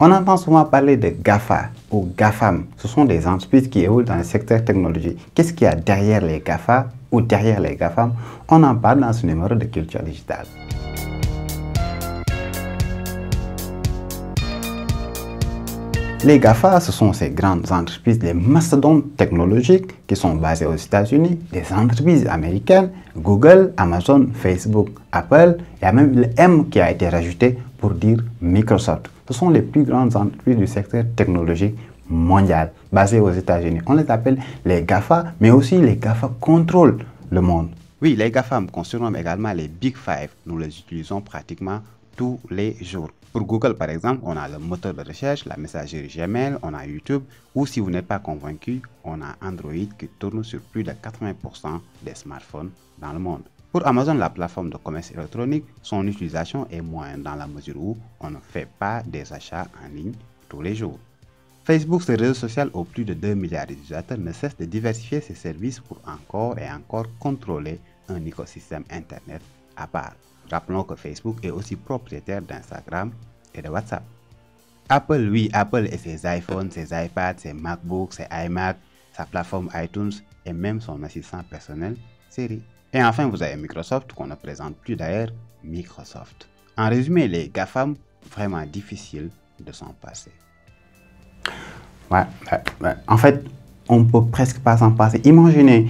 On entend souvent parler de GAFA ou GAFAM. Ce sont des entreprises qui évoluent dans le secteur technologique. Qu'est-ce qu'il y a derrière les GAFA ou derrière les GAFAM? On en parle dans ce numéro de Culture Digitale. Les GAFA, ce sont ces grandes entreprises, les mastodontes technologiques qui sont basées aux États-Unis, des entreprises américaines, Google, Amazon, Facebook, Apple. Il y a même le M qui a été rajouté pour dire Microsoft. Ce sont les plus grandes entreprises du secteur technologique mondial basées aux États-Unis. On les appelle les GAFA, mais aussi les GAFA contrôlent le monde. Oui, les GAFA qu'on surnomme également les Big Five. Nous les utilisons pratiquement tous les jours. Pour Google, par exemple, on a le moteur de recherche, la messagerie Gmail, on a YouTube, ou si vous n'êtes pas convaincu, on a Android qui tourne sur plus de 80% des smartphones dans le monde. Pour Amazon, la plateforme de commerce électronique, son utilisation est moindre dans la mesure où on ne fait pas des achats en ligne tous les jours. Facebook, ce réseau social aux plus de 2 milliards d'utilisateurs, ne cesse de diversifier ses services pour encore et encore contrôler un écosystème Internet à part. Rappelons que Facebook est aussi propriétaire d'Instagram et de WhatsApp. Apple, oui, Apple et ses iPhones, ses iPads, ses MacBooks, ses iMac, sa plateforme iTunes et même son assistant personnel Siri. Et enfin, vous avez Microsoft qu'on ne présente plus d'ailleurs, Microsoft. En résumé, les GAFAM, vraiment difficile de s'en passer. Ouais. En fait, on ne peut presque pas s'en passer. Imaginez,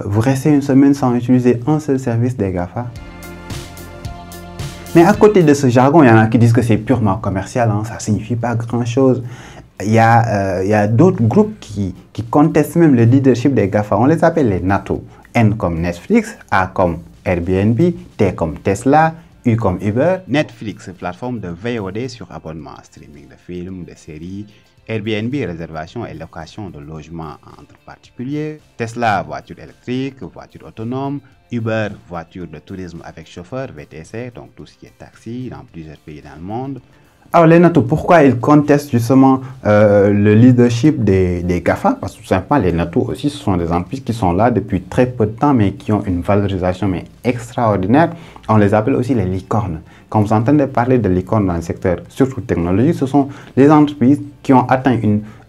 vous restez une semaine sans utiliser un seul service des GAFA. Mais à côté de ce jargon, il y en a qui disent que c'est purement commercial, ça ne signifie pas grand-chose. Il y a d'autres groupes qui contestent même le leadership des GAFA. On les appelle les NATO. N comme Netflix, A comme Airbnb, T comme Tesla, U comme Uber. Netflix, plateforme de VOD sur abonnement, streaming de films, de séries. Airbnb, réservation et location de logements entre particuliers. Tesla, voiture électrique, voiture autonome. Uber, voiture de tourisme avec chauffeur, VTC, donc tout ce qui est taxi dans plusieurs pays dans le monde. Alors les NATO, pourquoi ils contestent justement le leadership des GAFA? Parce que tout simplement, les NATO aussi, ce sont des entreprises qui sont là depuis très peu de temps, mais qui ont une valorisation extraordinaire. On les appelle aussi les licornes. Quand vous entendez parler de licornes dans le secteur, surtout technologique, ce sont les entreprises qui ont atteint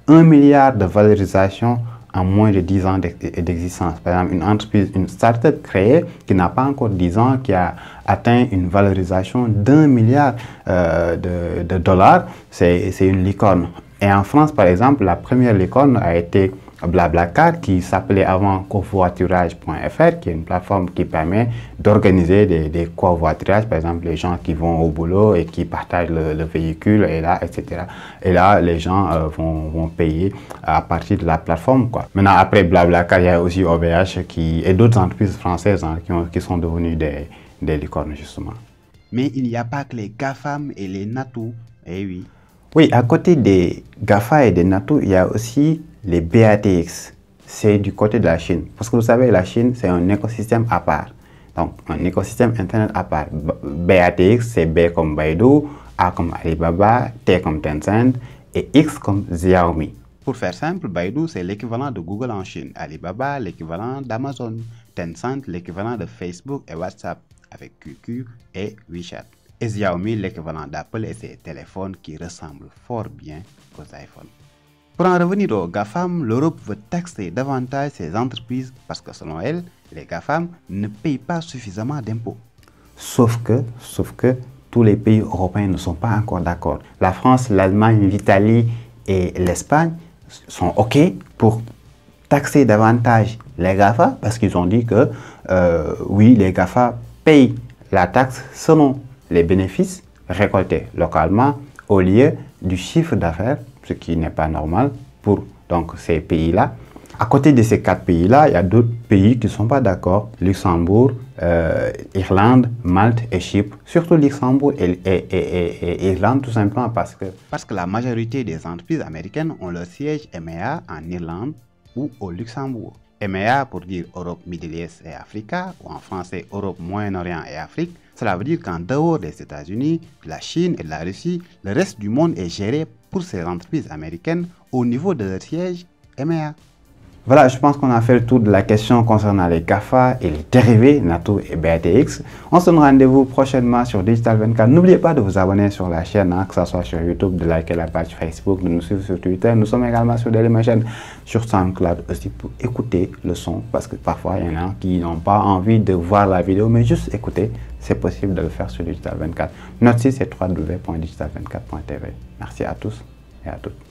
1 milliard de valorisation en moins de 10 ans d'existence. Par exemple, une entreprise, une start-up créée qui n'a pas encore 10 ans, qui a atteint une valorisation d'1 milliard de dollars, c'est une licorne. Et en France, par exemple, la première licorne a été Blablacar, qui s'appelait avant covoiturage.fr, qui est une plateforme qui permet d'organiser des covoiturages, par exemple les gens qui vont au boulot et qui partagent le véhicule, et là, etc. Et là, les gens vont payer à partir de la plateforme, quoi. Maintenant, après Blablacar, il y a aussi OVH et d'autres entreprises françaises qui sont devenues des licornes, justement. Mais il n'y a pas que les GAFAM et les NATO, eh oui. Oui, à côté des GAFA et des NATO, il y a aussi les BATX. C'est du côté de la Chine. Parce que vous savez, la Chine, c'est un écosystème à part. Donc, un écosystème Internet à part. BATX, c'est B comme Baidu, A comme Alibaba, T comme Tencent et X comme Xiaomi. Pour faire simple, Baidu, c'est l'équivalent de Google en Chine. Alibaba, l'équivalent d'Amazon. Tencent, l'équivalent de Facebook et WhatsApp avec QQ et WeChat. Et Xiaomi, l'équivalent d'Apple et ses téléphones qui ressemblent fort bien aux iPhones. Pour en revenir aux GAFAM, l'Europe veut taxer davantage ces entreprises parce que selon elle, les GAFAM ne payent pas suffisamment d'impôts. Sauf que tous les pays européens ne sont pas encore d'accord. La France, l'Allemagne, l'Italie et l'Espagne sont OK pour taxer davantage les GAFA parce qu'ils ont dit que oui, les GAFA payent la taxe selon les bénéfices récoltés localement au lieu du chiffre d'affaires, ce qui n'est pas normal pour donc, ces pays-là. À côté de ces 4 pays-là, il y a d'autres pays qui ne sont pas d'accord. Luxembourg, Irlande, Malte et Chypre. Surtout Luxembourg et Irlande, tout simplement parce que la majorité des entreprises américaines ont leur siège EMEA en Irlande ou au Luxembourg. EMEA pour dire Europe, Middle East et Africa, ou en français Europe, Moyen-Orient et Afrique. Cela veut dire qu'en dehors des États-Unis, de la Chine et de la Russie, le reste du monde est géré pour ces entreprises américaines au niveau de leur siège EMEA. Voilà, je pense qu'on a fait le tour de la question concernant les GAFA et les dérivés NATO et BATX. On se donne rendez-vous prochainement sur Digital 24. N'oubliez pas de vous abonner sur la chaîne, que ce soit sur YouTube, de liker la page Facebook, de nous suivre sur Twitter. Nous sommes également sur Dailymotion, sur SoundCloud aussi pour écouter le son, parce que parfois il y en a qui n'ont pas envie de voir la vidéo, mais juste écouter. C'est possible de le faire sur Digital 24. Notre site c'est www.digital24.tv. Merci à tous et à toutes.